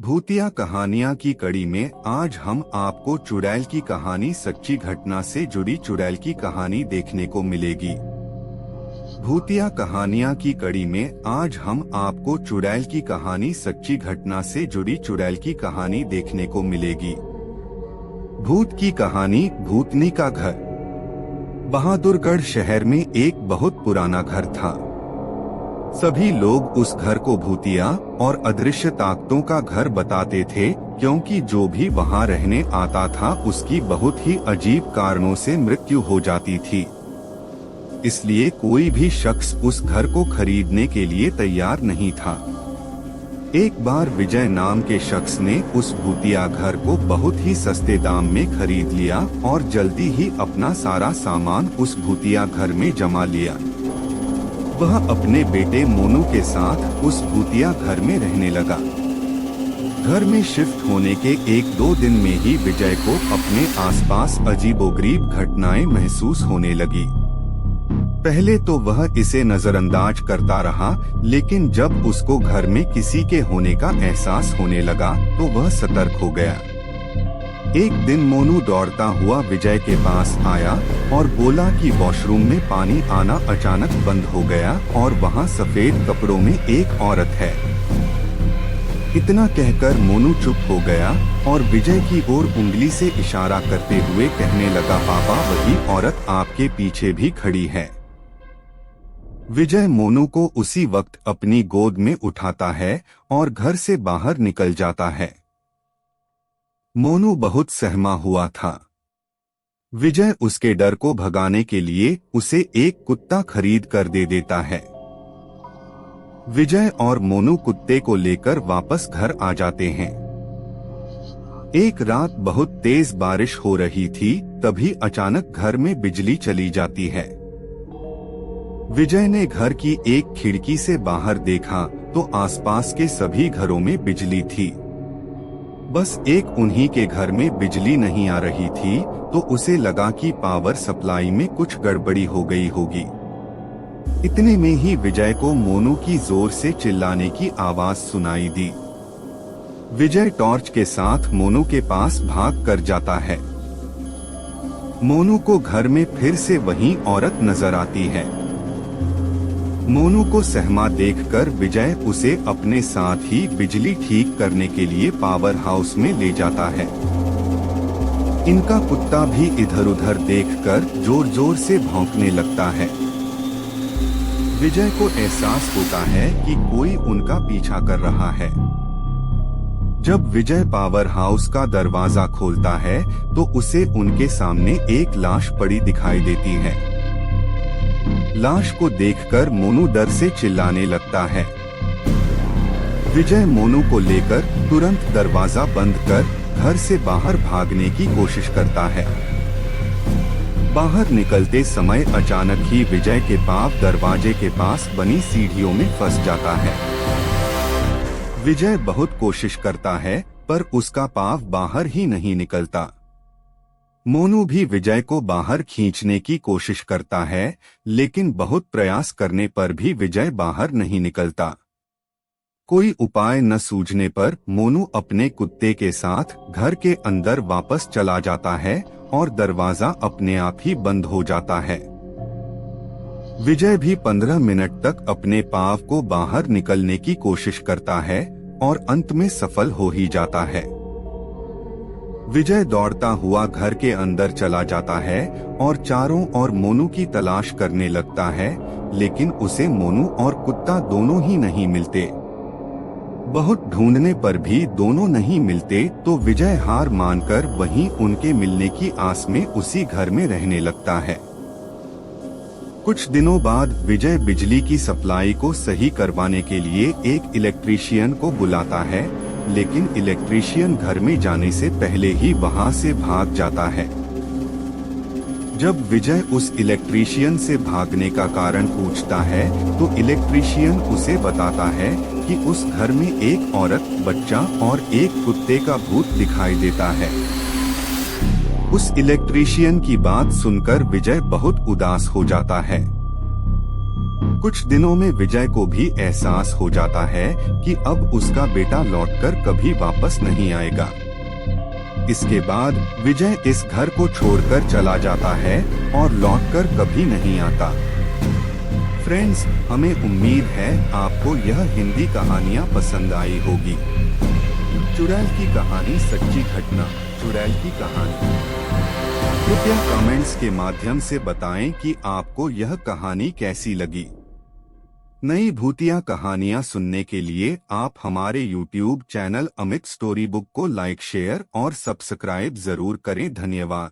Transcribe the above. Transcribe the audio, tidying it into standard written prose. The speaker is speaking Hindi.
भूतिया कहानियां की कड़ी में आज हम आपको चुड़ैल की कहानी, सच्ची घटना से जुड़ी चुड़ैल की कहानी देखने को मिलेगी। भूतिया कहानियां की कड़ी में आज हम आपको चुड़ैल की कहानी, सच्ची घटना से जुड़ी चुड़ैल की कहानी देखने को मिलेगी। भूत की कहानी, भूतनी का घर। बहादुरगढ़ शहर में एक बहुत पुराना घर था। सभी लोग उस घर को भूतिया और अदृश्य ताकतों का घर बताते थे, क्योंकि जो भी वहां रहने आता था उसकी बहुत ही अजीब कारणों से मृत्यु हो जाती थी। इसलिए कोई भी शख्स उस घर को खरीदने के लिए तैयार नहीं था। एक बार विजय नाम के शख्स ने उस भूतिया घर को बहुत ही सस्ते दाम में खरीद लिया और जल्दी ही अपना सारा सामान उस भूतिया घर में जमा लिया। वह अपने बेटे मोनू के साथ उस भूतिया घर में रहने लगा। घर में शिफ्ट होने के 1-2 दिन में ही विजय को अपने आसपास अजीबोगरीब घटनाएं महसूस होने लगी। पहले तो वह इसे नजरअंदाज करता रहा, लेकिन जब उसको घर में किसी के होने का एहसास होने लगा तो वह सतर्क हो गया। एक दिन मोनू दौड़ता हुआ विजय के पास आया और बोला कि वॉशरूम में पानी आना अचानक बंद हो गया और वहाँ सफेद कपड़ों में एक औरत है। इतना कहकर मोनू चुप हो गया और विजय की ओर उंगली से इशारा करते हुए कहने लगा, पापा वही औरत आपके पीछे भी खड़ी है। विजय मोनू को उसी वक्त अपनी गोद में उठाता है और घर से बाहर निकल जाता है। मोनू बहुत सहमा हुआ था। विजय उसके डर को भगाने के लिए उसे एक कुत्ता खरीद कर दे देता है। विजय और मोनू कुत्ते को लेकर वापस घर आ जाते हैं। एक रात बहुत तेज बारिश हो रही थी, तभी अचानक घर में बिजली चली जाती है। विजय ने घर की एक खिड़की से बाहर देखा तो आसपास के सभी घरों में बिजली थी। बस एक उन्हीं के घर में बिजली नहीं आ रही थी, तो उसे लगा कि पावर सप्लाई में कुछ गड़बड़ी हो गई होगी। इतने में ही विजय को मोनू की जोर से चिल्लाने की आवाज सुनाई दी। विजय टॉर्च के साथ मोनू के पास भाग कर जाता है। मोनू को घर में फिर से वही औरत नजर आती है। मोनू को सहमा देखकर विजय उसे अपने साथ ही बिजली ठीक करने के लिए पावर हाउस में ले जाता है। इनका कुत्ता भी इधर उधर देखकर जोर जोर से भौंकने लगता है। विजय को एहसास होता है कि कोई उनका पीछा कर रहा है। जब विजय पावर हाउस का दरवाजा खोलता है तो उसे उनके सामने एक लाश पड़ी दिखाई देती है। लाश को देखकर मोनू डर से चिल्लाने लगता है। विजय मोनू को लेकर तुरंत दरवाजा बंद कर घर से बाहर भागने की कोशिश करता है। बाहर निकलते समय अचानक ही विजय के पाँव दरवाजे के पास बनी सीढ़ियों में फंस जाता है। विजय बहुत कोशिश करता है, पर उसका पाँव बाहर ही नहीं निकलता। मोनू भी विजय को बाहर खींचने की कोशिश करता है, लेकिन बहुत प्रयास करने पर भी विजय बाहर नहीं निकलता। कोई उपाय न सूझने पर मोनू अपने कुत्ते के साथ घर के अंदर वापस चला जाता है और दरवाजा अपने आप ही बंद हो जाता है। विजय भी 15 मिनट तक अपने पाँव को बाहर निकलने की कोशिश करता है और अंत में सफल हो ही जाता है। विजय दौड़ता हुआ घर के अंदर चला जाता है और चारों ओर मोनू की तलाश करने लगता है, लेकिन उसे मोनू और कुत्ता दोनों ही नहीं मिलते। बहुत ढूंढने पर भी दोनों नहीं मिलते तो विजय हार मानकर वहीं उनके मिलने की आस में उसी घर में रहने लगता है। कुछ दिनों बाद विजय बिजली की सप्लाई को सही करवाने के लिए एक इलेक्ट्रीशियन को बुलाता है, लेकिन इलेक्ट्रीशियन घर में जाने से पहले ही वहां से भाग जाता है। जब विजय उस इलेक्ट्रीशियन से भागने का कारण पूछता है तो इलेक्ट्रीशियन उसे बताता है कि उस घर में एक औरत, बच्चा और एक कुत्ते का भूत दिखाई देता है। उस इलेक्ट्रीशियन की बात सुनकर विजय बहुत उदास हो जाता है। कुछ दिनों में विजय को भी एहसास हो जाता है कि अब उसका बेटा लौटकर कभी वापस नहीं आएगा। इसके बाद विजय इस घर को छोड़कर चला जाता है और लौटकर कभी नहीं आता। फ्रेंड्स, हमें उम्मीद है आपको यह हिंदी कहानियाँ पसंद आई होगी। चुड़ैल की कहानी सच्ची घटना, चुड़ैल की कहानी। कृपया कमेंट्स के माध्यम से बताएं कि आपको यह कहानी कैसी लगी। नई भूतिया कहानियां सुनने के लिए आप हमारे YouTube channel Amit story book को लाइक, शेयर और सब्सक्राइब जरूर करें। धन्यवाद।